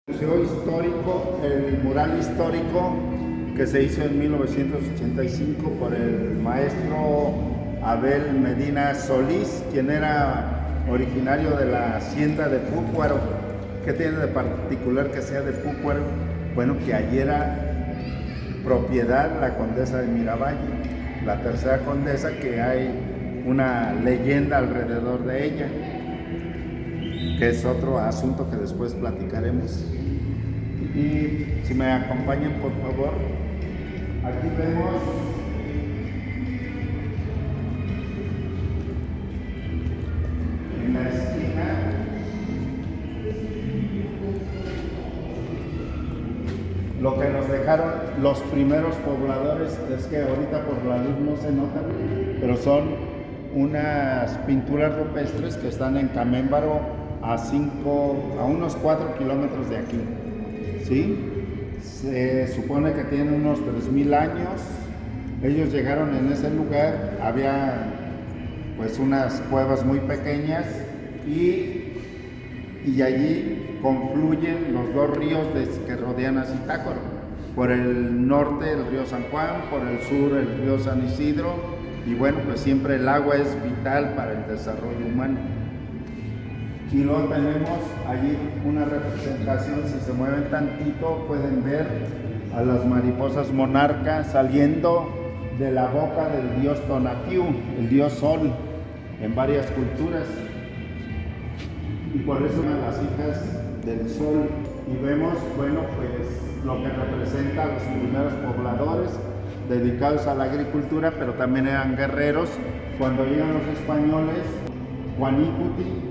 Museo histórico, el mural histórico que se hizo en 1985 por el maestro Abel Medina Solís, quien era originario de la hacienda de Púcuaro. ¿Qué tiene de particular que sea de Púcuaro? Bueno, que allí era propiedad la condesa de Miravalle, la tercera condesa, que hay una leyenda alrededor de ella, que es otro asunto que después platicaremos. Y si me acompañan, por favor, aquí vemos en la esquina lo que nos dejaron los primeros pobladores. Es que ahorita por la luz no se nota, pero son unas pinturas rupestres que están en Camémbaro, a unos 4 kilómetros de aquí, ¿sí? Se supone que tienen unos 3000 años. Ellos llegaron en ese lugar, había pues unas cuevas muy pequeñas y allí confluyen los dos ríos que rodean a Zitácuaro. Por el norte el río San Juan, por el sur el río San Isidro, y bueno, pues siempre el agua es vital para el desarrollo humano. Y luego tenemos allí una representación, si se mueven tantito pueden ver a las mariposas monarcas saliendo de la boca del dios Tonatiuh, el dios sol, en varias culturas. Y por eso son las hijas del sol. Y vemos, bueno, pues lo que representa a los primeros pobladores dedicados a la agricultura, pero también eran guerreros. Cuando llegan los españoles, Juanicuti,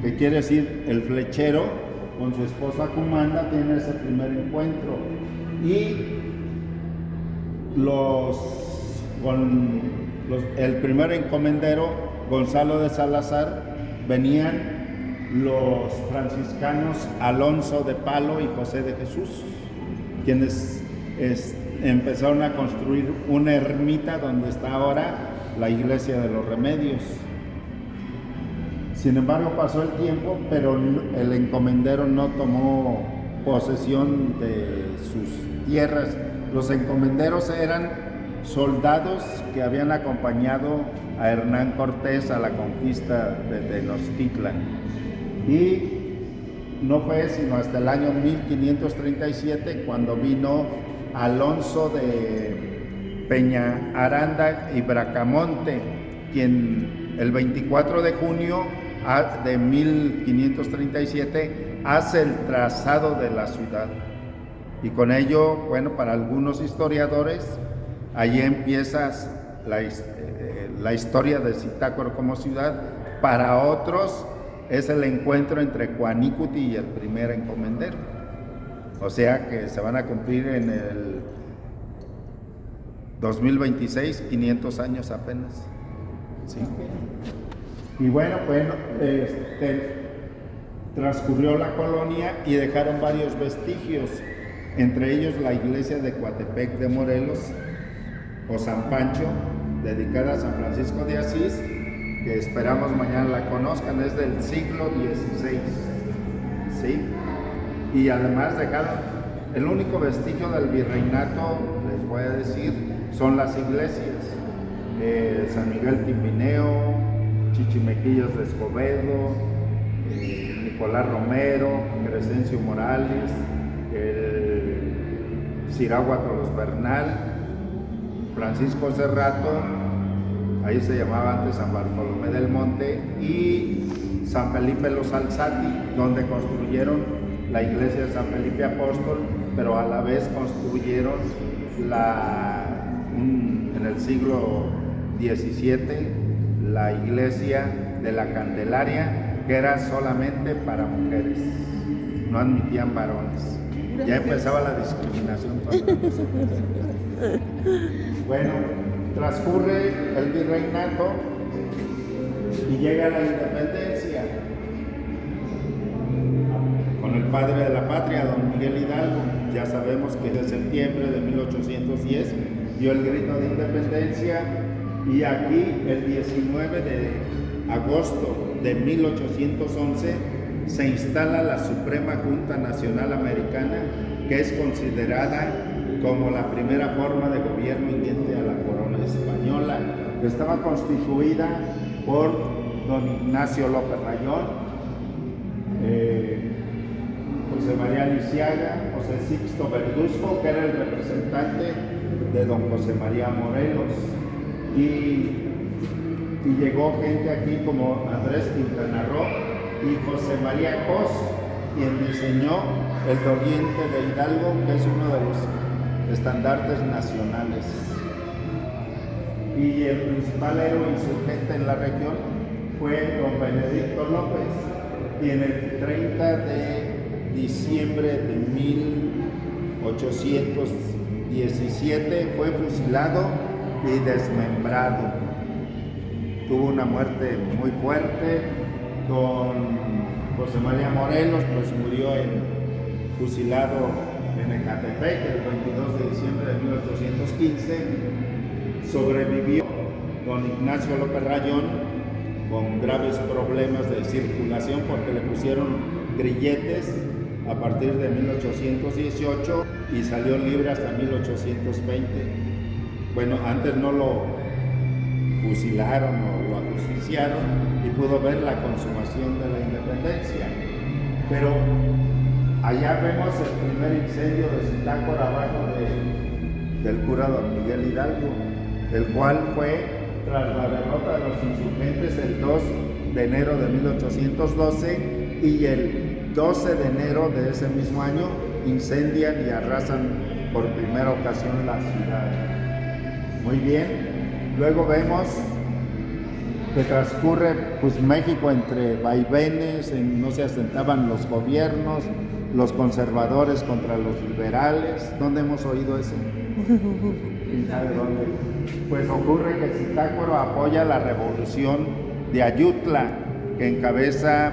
que quiere decir el flechero, con su esposa Cumanda tiene ese primer encuentro. Y el primer encomendero, Gonzalo de Salazar, venían los franciscanos Alonso de Palo y José de Jesús, quienes empezaron a construir una ermita donde está ahora la iglesia de los Remedios. Sin embargo, pasó el tiempo, pero el encomendero no tomó posesión de sus tierras. Los encomenderos eran soldados que habían acompañado a Hernán Cortés a la conquista de Tenochtitlan. Y no fue sino hasta el año 1537 cuando vino Alonso de Peña Aranda y Bracamonte, quien el 24 de junio de 1537 hace el trazado de la ciudad. Y con ello, bueno, para algunos historiadores, allí empieza la historia de Zitácuaro como ciudad. Para otros es el encuentro entre Juanicuti y el primer encomendero. O sea que se van a cumplir en el 2026, 500 años apenas. ¿Sí? Y bueno, transcurrió la colonia y dejaron varios vestigios, entre ellos la iglesia de Coatepec de Morelos, o San Pancho, dedicada a San Francisco de Asís, que esperamos mañana la conozcan, es del siglo XVI, ¿sí? Y además dejaron, el único vestigio del virreinato, les voy a decir, son las iglesias, San Miguel Timbineo, Chichimequillos de Escobedo, Nicolás Romero, Crescencio Morales, Ciráguato Los Bernal, Francisco Cerrato, ahí se llamaba antes San Bartolomé del Monte, y San Felipe Los Alzati, donde construyeron la iglesia de San Felipe Apóstol, pero a la vez construyeron en el siglo XVII la iglesia de la Candelaria, que era solamente para mujeres, no admitían varones. Ya empezaba la discriminación. Bueno, transcurre el virreinato y llega la independencia con el padre de la patria, don Miguel Hidalgo. Ya sabemos que en septiembre de 1810 dio el grito de independencia, y aquí el 19 de agosto de 1811 se instala la Suprema Junta Nacional Americana, que es considerada como la primera forma de gobierno inherente a la corona española. Estaba constituida por don Ignacio López Rayón, José María Lisiaga, José Sixto Verduzco, que era el representante de don José María Morelos, y llegó gente aquí como Andrés Quintana Roo y José María Cos, quien diseñó el Doliente de Hidalgo, que es uno de los estandartes nacionales. Y el principal héroe insurgente en la región fue don Benedicto López, y en el 30 de diciembre de 1817 fue fusilado y desmembrado. Tuvo una muerte muy fuerte. Don José María Morelos pues murió fusilado en Ecatepec el 22 de diciembre de 1815. Sobrevivió don Ignacio López Rayón con graves problemas de circulación porque le pusieron grilletes a partir de 1818 y salió libre hasta 1820. Bueno, antes no lo fusilaron o lo ajusticiaron y pudo ver la consumación de la independencia. Pero allá vemos el primer incendio de Zitácuaro abajo del cura don Miguel Hidalgo, el cual fue tras la derrota de los insurgentes el 2 de enero de 1812, y el 12 de enero de ese mismo año incendian y arrasan por primera ocasión la ciudad. Muy bien, luego vemos que transcurre pues México entre vaivenes, no se asentaban los gobiernos, los conservadores contra los liberales. ¿Dónde hemos oído eso? ¿Quién sabe dónde? Pues ocurre que Zitácuaro apoya la revolución de Ayutla, que encabeza,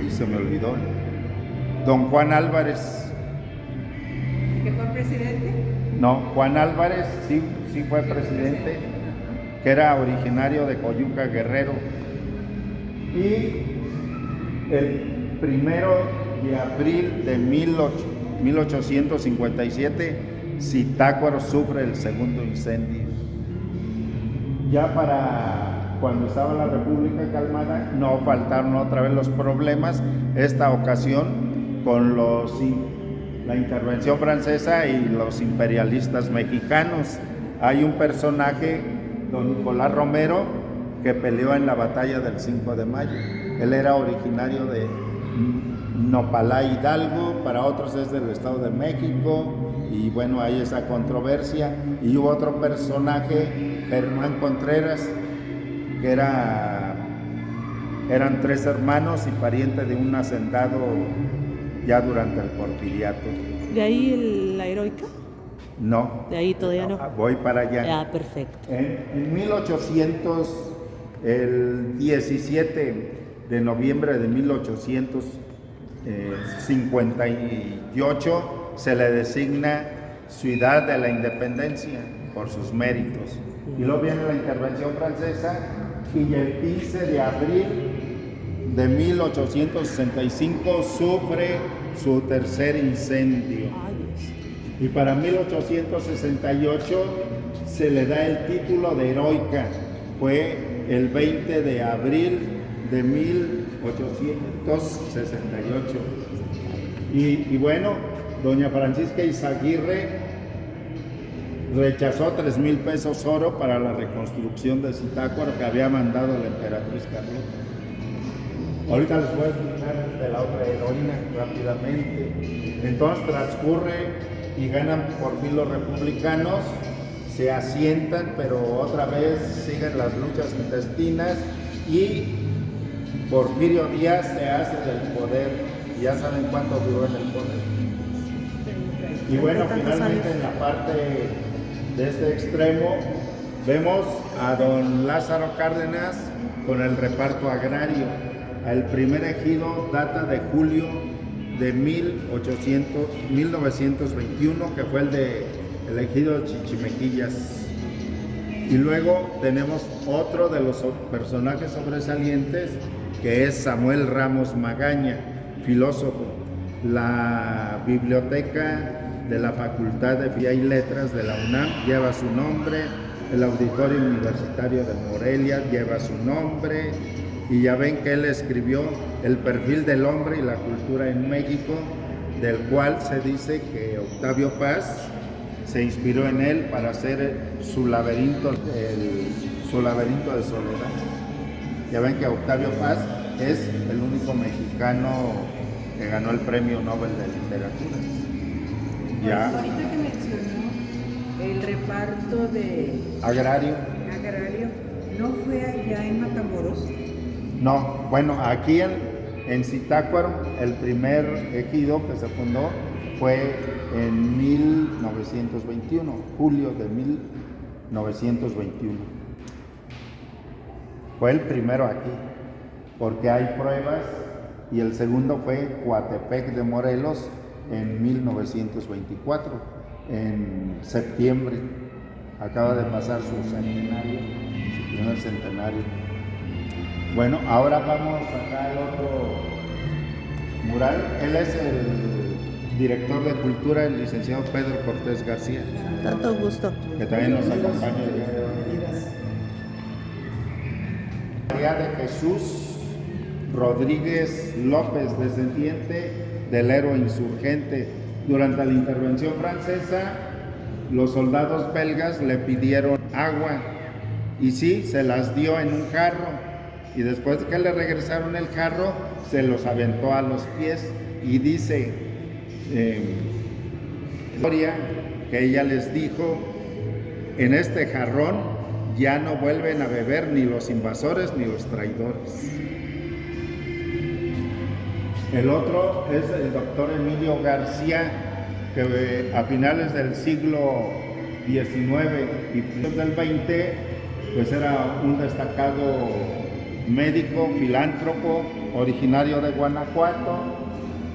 se me olvidó, don Juan Álvarez. ¿Que fue presidente? No, Juan Álvarez sí fue presidente, que era originario de Coyuca, Guerrero. Y el 1 de abril de 1857, Zitácuaro sufre el segundo incendio. Ya para cuando estaba la República calmada, no faltaron otra vez los problemas, esta ocasión con la intervención francesa y los imperialistas mexicanos. Hay un personaje, don Nicolás Romero, que peleó en la batalla del 5 de mayo. Él era originario de Nopalá, Hidalgo, para otros es del Estado de México, y bueno, hay esa controversia. Y hubo otro personaje, Germán Contreras, que eran 3 hermanos y pariente de un hacendado ya durante el porfiriato. ¿De ahí la heroica? No. De ahí todavía no. Voy para allá. Ah, perfecto. En el 17 de noviembre de 1858 se le designa Ciudad de la Independencia por sus méritos. Y luego viene la intervención francesa, y el 15 de abril de 1865 sufre su tercer incendio. Y para 1868 se le da el título de heroica. Fue el 20 de abril de 1868. Y bueno, doña Francisca Izaguirre rechazó 3,000 pesos oro para la reconstrucción de Zitácuaro que había mandado la emperatriz Carlota. Ahorita les voy a explicar de la otra heroína rápidamente. Entonces transcurre y ganan por fin los republicanos, se asientan, pero otra vez siguen las luchas intestinas, y Porfirio Díaz se hace del poder, y ya saben cuánto duró en el poder. Y bueno, finalmente en la parte de este extremo vemos a don Lázaro Cárdenas con el reparto agrario. El primer ejido data de julio de 1921, que fue el ejido Chichimequillas. Y luego tenemos otro de los personajes sobresalientes, que es Samuel Ramos Magaña, filósofo. La biblioteca de la Facultad de Filosofía y Letras de la UNAM lleva su nombre, el Auditorio Universitario de Morelia lleva su nombre, y ya ven que él escribió El perfil del hombre y la cultura en México, del cual se dice que Octavio Paz se inspiró en él para hacer su laberinto de soledad. Ya ven que Octavio Paz es el único mexicano que ganó el Premio Nobel de Literatura. Ya. Ahorita que mencionó el reparto de Agrario. ¿no fue allá en Matamoros? No, bueno, aquí en Zitácuaro, el primer ejido que se fundó fue en 1921, julio de 1921. Fue el primero aquí, porque hay pruebas, y el segundo fue Coatepec de Morelos en 1924, en septiembre. Acaba de pasar su centenario, su primer centenario. Bueno, ahora vamos acá al otro mural. Él es el director de Cultura, el licenciado Pedro Cortés García. Tanto gusto. Que también nos acompaña el día de hoy. María de Jesús Rodríguez López, descendiente del héroe insurgente. Durante la intervención francesa, los soldados belgas le pidieron agua y sí, se las dio en un jarro, y después que le regresaron el jarro, se los aventó a los pies, y dice historia que ella les dijo: en este jarrón ya no vuelven a beber ni los invasores ni los traidores. El otro es el doctor Emilio García, que a finales del siglo XIX y principios del XX, pues era un destacado médico, filántropo, originario de Guanajuato,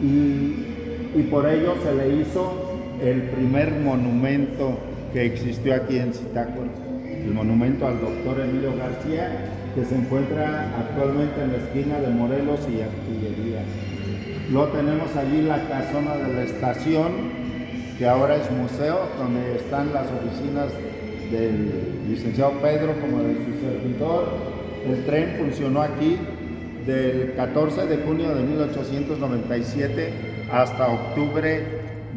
y por ello se le hizo el primer monumento que existió aquí en Zitácuaro, el monumento al doctor Emilio García, que se encuentra actualmente en la esquina de Morelos y Artillería. Luego tenemos allí la casona de la estación, que ahora es museo, donde están las oficinas del licenciado Pedro como de su servidor. El tren funcionó aquí del 14 de junio de 1897 hasta octubre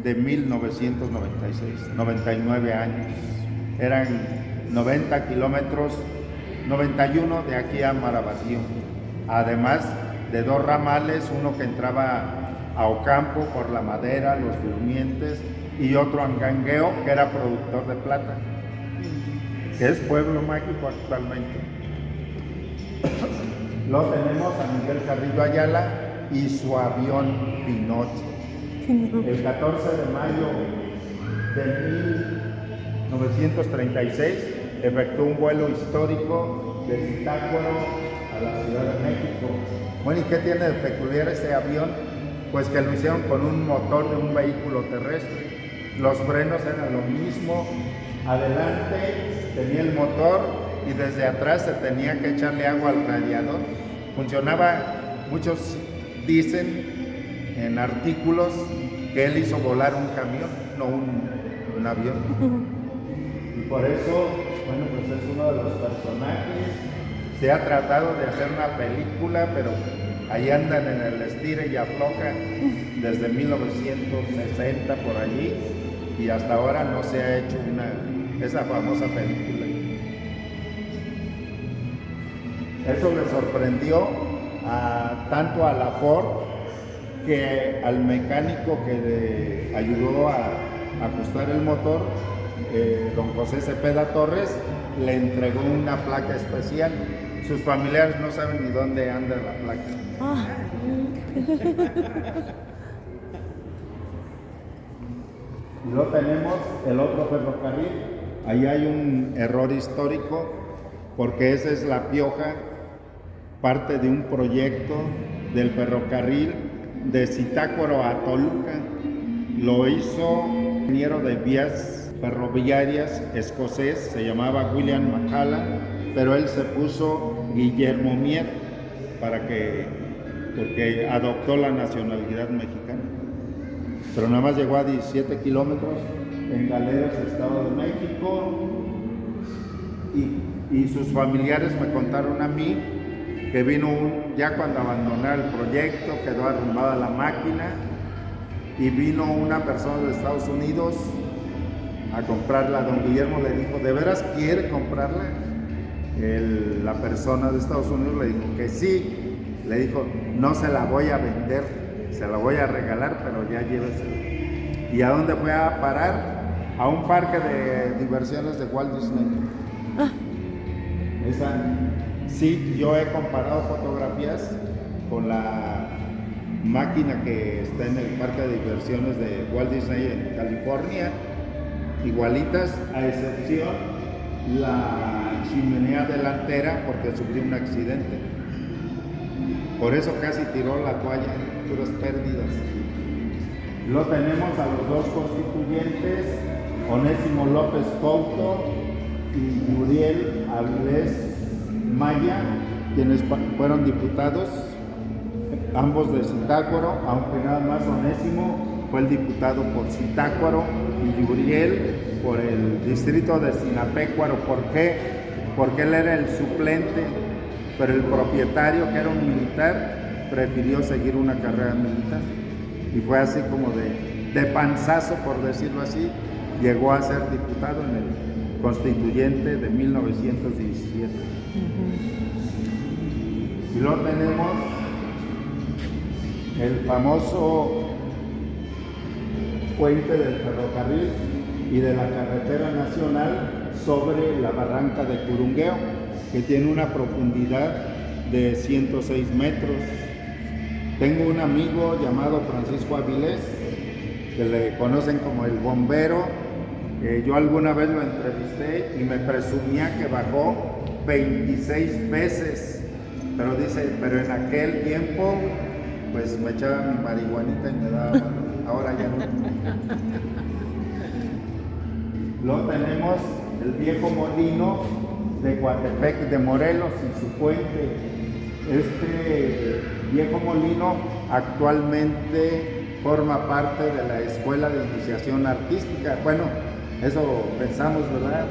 de 1996, 99 años. Eran 90 kilómetros, 91 de aquí a Marabatío, además de dos ramales, uno que entraba a Ocampo por La Madera, Los Durmientes, y otro a Angangueo, que era productor de plata, que es pueblo mágico actualmente. Luego tenemos a Miguel Carrillo Ayala y su avión Pinocho. El 14 de mayo de 1936 efectuó un vuelo histórico de Zitácuaro a la Ciudad de México. Bueno, ¿y qué tiene de peculiar este avión? Pues que lo hicieron con un motor de un vehículo terrestre. Los frenos eran lo mismo, adelante tenía el motor y desde atrás se tenía que echarle agua al radiador. Funcionaba, muchos dicen en artículos que él hizo volar un camión, no un avión. Y por eso, bueno, pues es uno de los personajes. Se ha tratado de hacer una película, pero ahí andan en el estire y afloja desde 1960 por allí, y hasta ahora no se ha hecho esa famosa película. Eso le sorprendió tanto a la Ford que al mecánico que le ayudó a ajustar el motor, don José Cepeda Torres, le entregó una placa especial. Sus familiares no saben ni dónde anda la placa. Y luego tenemos el otro ferrocarril. Ahí hay un error histórico, porque esa es La Pioja, parte de un proyecto del ferrocarril de Zitácuaro a Toluca. Lo hizo un ingeniero de vías ferroviarias escocés, se llamaba William McCallan, pero él se puso Guillermo Mier. porque adoptó la nacionalidad mexicana. Pero nada más llegó a 17 kilómetros en Galeras, Estado de México, y sus familiares me contaron a mí que vino ya cuando abandonó el proyecto, quedó arrumbada la máquina, y vino una persona de Estados Unidos a comprarla. Don Guillermo le dijo, ¿de veras quiere comprarla? La persona de Estados Unidos le dijo que sí. Le dijo, no se la voy a vender, se la voy a regalar, pero ya llévesela. ¿Y a dónde fue a parar? A un parque de diversiones de Walt Disney. Sí, yo he comparado fotografías con la máquina que está en el parque de diversiones de Walt Disney en California, igualitas, a excepción la chimenea delantera, porque sufrió un accidente. Por eso casi tiró la toalla, puras pérdidas. Lo tenemos a los dos constituyentes, Onésimo López Couto y Yuriel Avilés Maya, quienes fueron diputados, ambos de Zitácuaro, aunque nada más Onésimo fue el diputado por Zitácuaro y Yuriel por el distrito de Sinapecuaro. ¿Por qué? Porque él era el suplente, pero el propietario, que era un militar, prefirió seguir una carrera militar. Y fue así como de panzazo, por decirlo así, llegó a ser diputado en el constituyente de 1917. Y luego tenemos el famoso puente del ferrocarril y de la carretera nacional sobre la barranca de Curungueo, que tiene una profundidad de 106 metros. Tengo un amigo llamado Francisco Avilés, que le conocen como el bombero. Yo alguna vez lo entrevisté y me presumía que bajó 26 veces, pero dice, pero en aquel tiempo pues me echaba mi marihuanita y me daba valor. Ahora ya no. Luego tenemos el viejo molino de Coatepec de Morelos y su puente. Este viejo molino actualmente forma parte de la Escuela de Iniciación Artística. Bueno, eso pensamos, ¿verdad,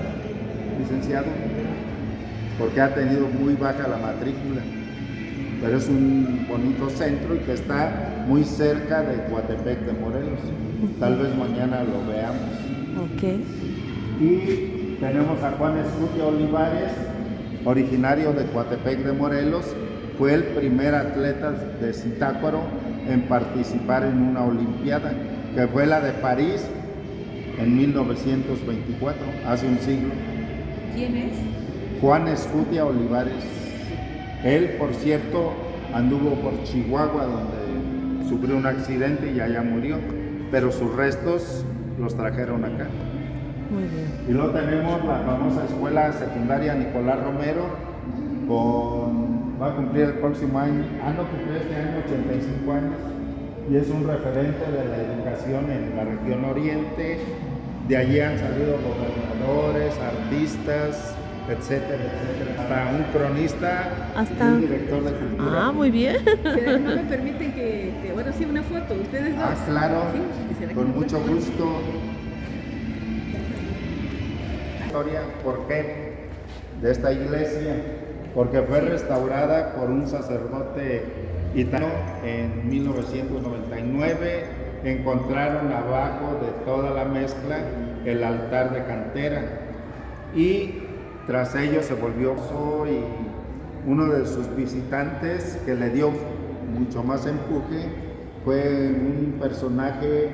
licenciado? Porque ha tenido muy baja la matrícula, pero es un bonito centro y que está muy cerca de Coatepec de Morelos. Tal vez mañana lo veamos. Ok. Y tenemos a Juan Escutia Olivares, originario de Coatepec de Morelos. Fue el primer atleta de Zitácuaro en participar en una olimpiada, que fue la de París en 1924, hace un siglo. ¿Quién es? Juan Escutia Olivares. Él, por cierto, anduvo por Chihuahua, donde sufrió un accidente y allá murió, pero sus restos los trajeron acá. Muy bien. Y luego tenemos la famosa escuela secundaria Nicolás Romero, va a cumplir el próximo año, cumplió este año 85 años, y es un referente de la educación en la región oriente. De allí han salido gobernadores, artistas, etcétera, etcétera, hasta un cronista y un director de cultura. Ah, muy bien. Pero no me permiten que bueno, sí, una foto, ustedes dos. Ah, claro, Sí, con mucho gusto. Historia, ¿por qué? De esta iglesia, porque fue restaurada por un sacerdote italiano en 1999. Encontraron abajo de toda la mezcla el altar de cantera y tras ello se volvió y uno de sus visitantes que le dio mucho más empuje fue un personaje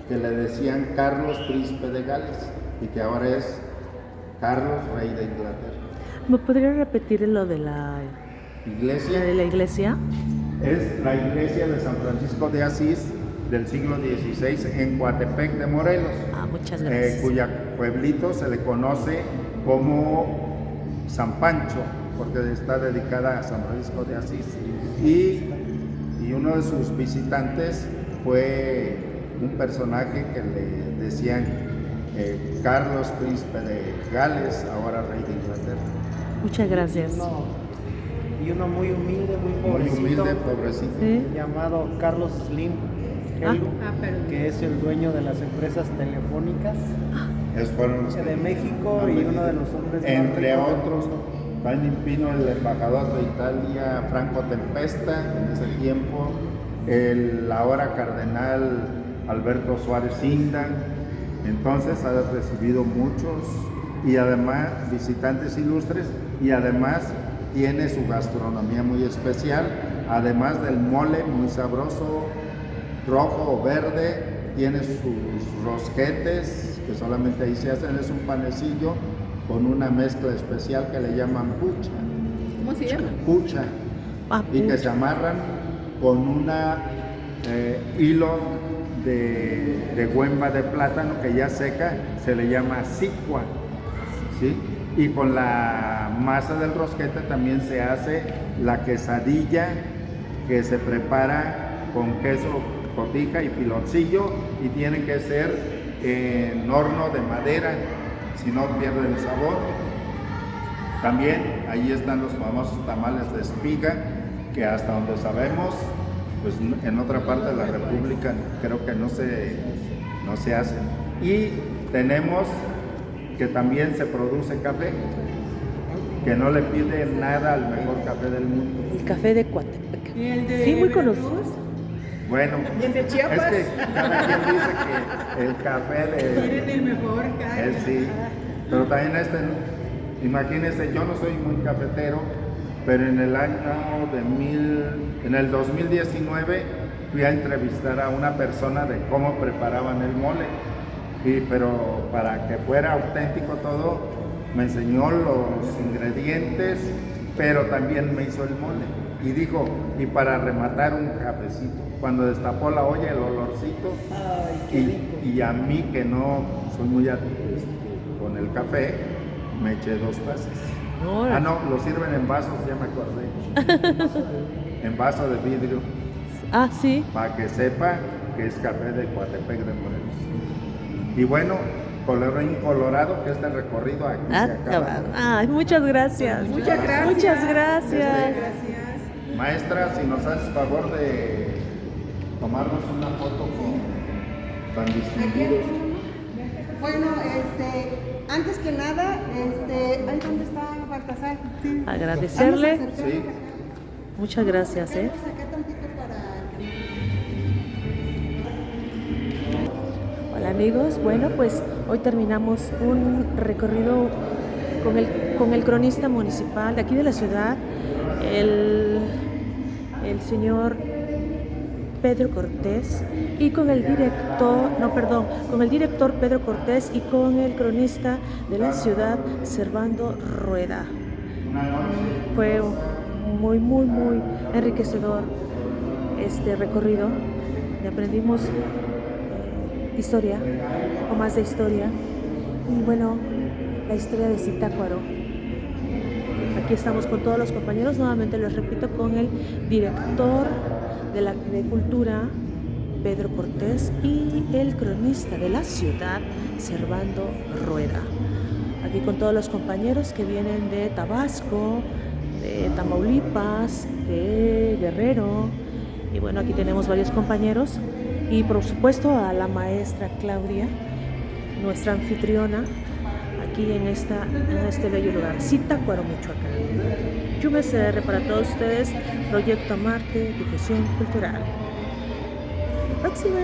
que le decían Carlos, príncipe de Gales, y que ahora es Carlos, rey de Inglaterra. ¿Me podría repetir lo de la Iglesia. de la iglesia? Es la iglesia de San Francisco de Asís del siglo XVI en Coatepec de Morelos. Ah, muchas gracias. Cuya pueblito se le conoce como San Pancho, porque está dedicada a San Francisco de Asís. Y uno de sus visitantes fue un personaje que le decían Carlos, príncipe de Gales, ahora rey de Inglaterra. Muchas gracias. y uno muy humilde, muy Muy pobrecito, humilde, pobrecito. Sí. llamado Carlos Slim Helgu, perdón. que es el dueño de las empresas telefónicas Fueron los que de México han y venido. uno de los hombres más Entre ricos del otros, mundo. Fanny Pino, el embajador de Italia, Franco Tempesta, en ese tiempo, el ahora cardenal Alberto Suárez Inda. Entonces ha recibido muchos y además visitantes ilustres, y además tiene su gastronomía muy especial, además del mole muy sabroso, rojo o verde, tiene sus rosquetes que solamente ahí se hacen, es un panecillo con una mezcla especial que le llaman pucha, ¿Cómo se llama? pucha, Ah, y que pucha. se amarran con una hilo de huemba de plátano que ya seca, se le llama sicua, ¿sí? Y con la masa del rosquete también se hace la quesadilla, que se prepara con queso cotija y piloncillo, y tiene que ser en horno de madera, si no pierde el sabor. También ahí están los famosos tamales de espiga, que hasta donde sabemos, pues en otra parte de la República creo que no se hacen. Y tenemos que también se produce café, que no le pide nada al mejor café del mundo. El café de Coatepec. ¿Y el de Sí, muy Veracruz? conocido. Bueno, ¿Y el de Chiapas? es que cada quien dice que el café Quieren el mejor café. sí, pero también imagínense, yo no soy muy cafetero, pero en el 2019 fui a entrevistar a una persona de cómo preparaban el mole, pero para que fuera auténtico todo, me enseñó los ingredientes, pero también me hizo el mole. Y dijo, y para rematar un cafecito. Cuando destapó la olla, el olorcito. Ay, qué rico. Y a mí, que no soy muy con el café, me eché 2 tazas. Órale. Ah, no, lo sirven en vasos, ya me acordé. En vaso de vidrio, Ah, sí. para que sepa que es café de Coatepec de Morelos. Y bueno, colorín colorado, que este recorrido aquí se acaba. Acabado. Ay, muchas gracias. Muchas gracias. Muchas gracias. Gracias. Maestra, si nos haces favor de tomarnos una foto con tan distinguidos. Bueno, antes que nada, ¿ahí dónde está Baltasar? Sí. Agradecerle. Vamos a acercarnos Sí. acá. Muchas gracias, Vamos acá tantito para... Hola amigos, bueno pues hoy terminamos un recorrido con el cronista municipal de aquí de la ciudad, el señor Pedro Cortés, y con el director Pedro Cortés, y con el cronista de la ciudad, Servando Rueda. Fue muy enriquecedor este recorrido, y aprendimos historia, o más de historia, y bueno, la historia de Zitácuaro. Aquí estamos con todos los compañeros, nuevamente les repito, con el director de Cultura, Pedro Cortés, y el cronista de la ciudad, Servando Rueda. Aquí con todos los compañeros que vienen de Tabasco, de Tamaulipas, de Guerrero, y bueno, aquí tenemos varios compañeros, y por supuesto a la maestra Claudia, nuestra anfitriona, aquí en este bello lugar, Zitácuaro, Michoacán. Yume CR para todos ustedes, Proyecto Marte, difusión cultural. Próxima.